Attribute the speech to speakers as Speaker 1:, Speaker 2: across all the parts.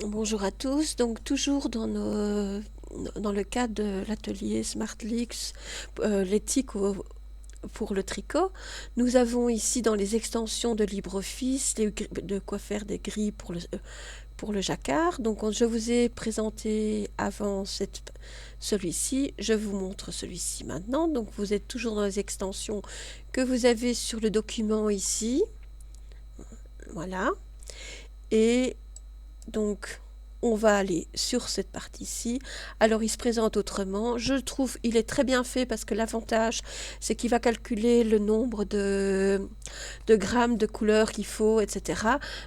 Speaker 1: Bonjour à tous, donc toujours dans le cadre de l'atelier SmartLeaks, l'éthique pour le tricot, nous avons ici dans les extensions de LibreOffice de quoi faire des grilles pour le jacquard. Donc je vous ai présenté avant celui-ci, je vous montre celui-ci maintenant. Donc vous êtes toujours dans les extensions que vous avez sur le document ici, voilà, et donc on va aller sur cette partie-ci. Alors, il se présente autrement. Je trouve il est très bien fait parce que l'avantage, c'est qu'il va calculer le nombre de grammes de couleurs qu'il faut, etc.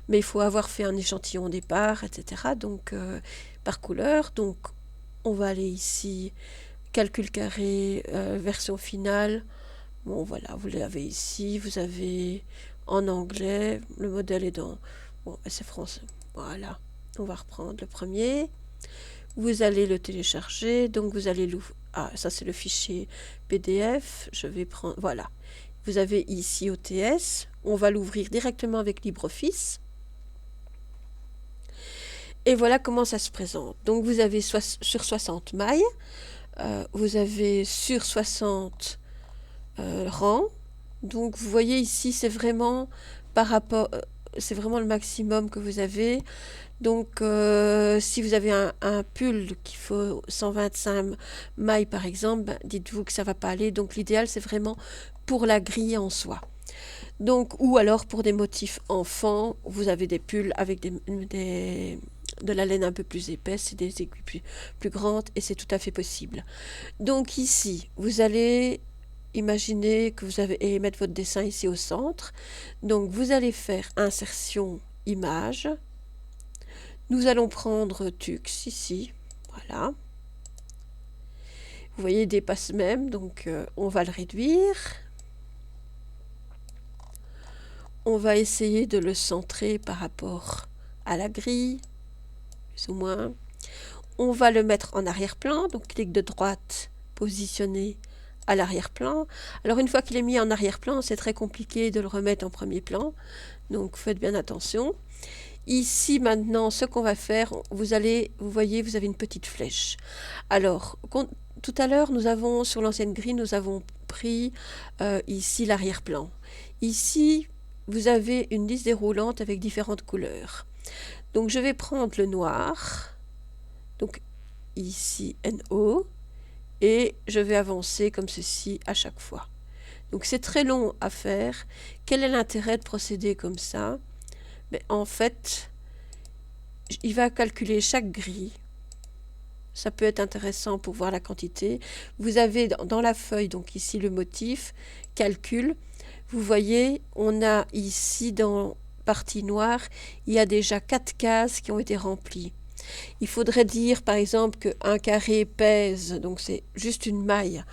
Speaker 1: Mais il faut avoir fait un échantillon au départ, etc. Donc, par couleur. Donc, on va aller ici, calcul carré, version finale. Bon, voilà, vous l'avez ici. Vous avez en anglais. Le modèle est dans... Bon, c'est français. Voilà. On va reprendre le premier. Vous allez le télécharger. Donc, vous allez l'ouvrir. Ah, ça, c'est le fichier PDF. Je vais prendre... Voilà. Vous avez ici OTS. On va l'ouvrir directement avec LibreOffice. Et voilà comment ça se présente. Donc, vous avez sur 60 mailles. Vous avez sur 60 rangs. Donc, vous voyez ici, c'est vraiment par rapport... c'est vraiment le maximum que vous avez. Donc, si vous avez un pull qu'il faut 125 mailles par exemple, ben, dites-vous que ça ne va pas aller. Donc, l'idéal, c'est vraiment pour la grille en soi. Donc, ou alors pour des motifs enfants, vous avez des pulls avec de la laine un peu plus épaisse et des aiguilles plus grandes, et c'est tout à fait possible. Donc, ici, vous allez imaginer que vous avez et mettre votre dessin ici au centre. Donc, vous allez faire insertion image. Nous allons prendre Tux ici, voilà. Vous voyez, il dépasse même, donc on va le réduire. On va essayer de le centrer par rapport à la grille, plus ou moins. On va le mettre en arrière-plan, donc clic de droite, positionner à l'arrière-plan. Alors une fois qu'il est mis en arrière-plan, c'est très compliqué de le remettre en premier plan, donc faites bien attention. Ici maintenant, ce qu'on va faire, vous voyez, vous avez une petite flèche. Alors, tout à l'heure, sur l'ancienne grille, nous avons pris ici l'arrière-plan. Ici, vous avez une liste déroulante avec différentes couleurs. Donc, je vais prendre le noir, donc ici NO, et je vais avancer comme ceci à chaque fois. Donc, c'est très long à faire. Quel est l'intérêt de procéder comme ça? Mais en fait, il va calculer chaque grille. Ça peut être intéressant pour voir la quantité. Vous avez dans la feuille, donc ici le motif, calcul. Vous voyez, on a ici dans partie noire, il y a déjà 4 cases qui ont été remplies. Il faudrait dire par exemple qu'un carré pèse, donc c'est juste une maille,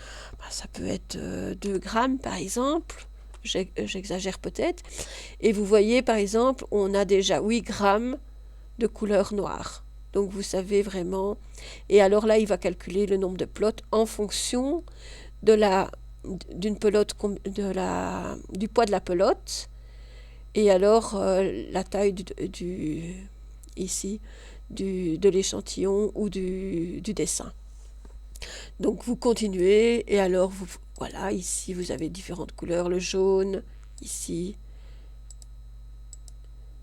Speaker 1: ça peut être 2 grammes par exemple. J'exagère peut-être. Et vous voyez par exemple, on a déjà 8 grammes de couleur noire. Donc vous savez vraiment. Et alors là, il va calculer le nombre de pelotes en fonction d'une pelote, du poids de la pelote. Et alors la taille ici de l'échantillon ou du dessin. Donc vous continuez et alors voilà, ici vous avez différentes couleurs, le jaune, ici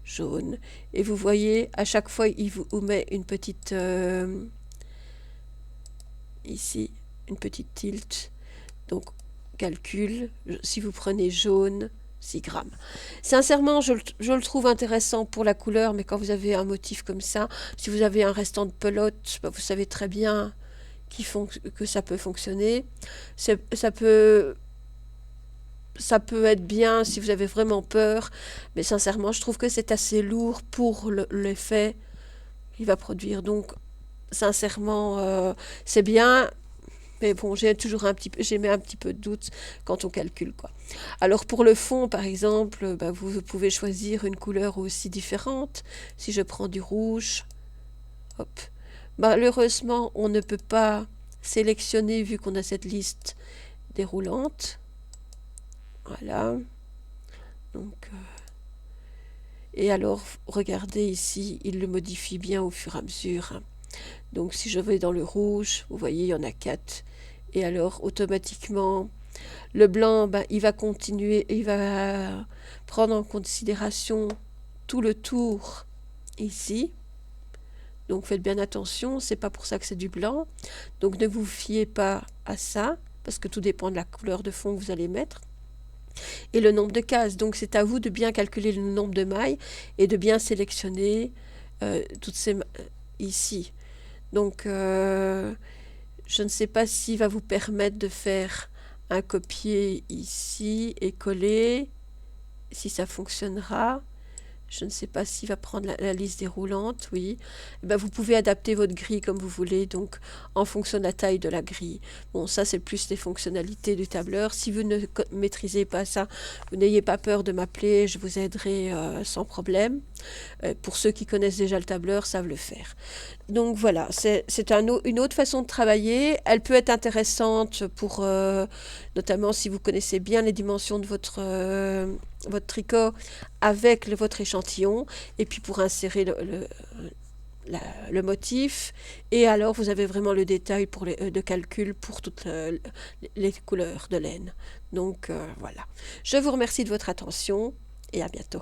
Speaker 1: jaune. Et vous voyez, à chaque fois, il vous met une petite... ici, une petite tilt. Donc, calcul. Si vous prenez jaune, 6 grammes. Sincèrement, je le trouve intéressant pour la couleur, mais quand vous avez un motif comme ça, si vous avez un restant de pelote, vous savez très bien que ça peut fonctionner. Ça peut être bien si vous avez vraiment peur, mais sincèrement, je trouve que c'est assez lourd pour l'effet qu'il va produire. Donc, sincèrement, c'est bien, mais bon, j'ai mis un petit peu de doute quand on calcule, quoi. Alors, pour le fond, par exemple, vous pouvez choisir une couleur aussi différente. Si je prends du rouge, hop. Malheureusement, on ne peut pas sélectionner vu qu'on a cette liste déroulante. Voilà. Donc, Et alors, regardez ici, il le modifie bien au fur et à mesure, hein. Donc si je vais dans le rouge, vous voyez, il y en a 4. Et alors, automatiquement, le blanc, ben, il va continuer, il va prendre en considération tout le tour ici. Donc faites bien attention, c'est pas pour ça que c'est du blanc. Donc ne vous fiez pas à ça, parce que tout dépend de la couleur de fond que vous allez mettre. Et le nombre de cases. Donc c'est à vous de bien calculer le nombre de mailles et de bien sélectionner toutes ces ici. Donc je ne sais pas s'il va vous permettre de faire un copier ici et coller, si ça fonctionnera. Je ne sais pas s'il va prendre la liste déroulante, oui. Eh ben, vous pouvez adapter votre grille comme vous voulez, donc en fonction de la taille de la grille. Bon, ça c'est plus les fonctionnalités du tableur. Si vous ne maîtrisez pas ça, vous n'ayez pas peur de m'appeler, je vous aiderai sans problème. Pour ceux qui connaissent déjà le tableur, savent le faire. Donc voilà, c'est une autre façon de travailler. Elle peut être intéressante pour, notamment si vous connaissez bien les dimensions de votre tricot avec votre échantillon, et puis pour insérer le motif. Et alors, vous avez vraiment le détail de calcul pour toutes les couleurs de laine. Donc voilà. Je vous remercie de votre attention et à bientôt.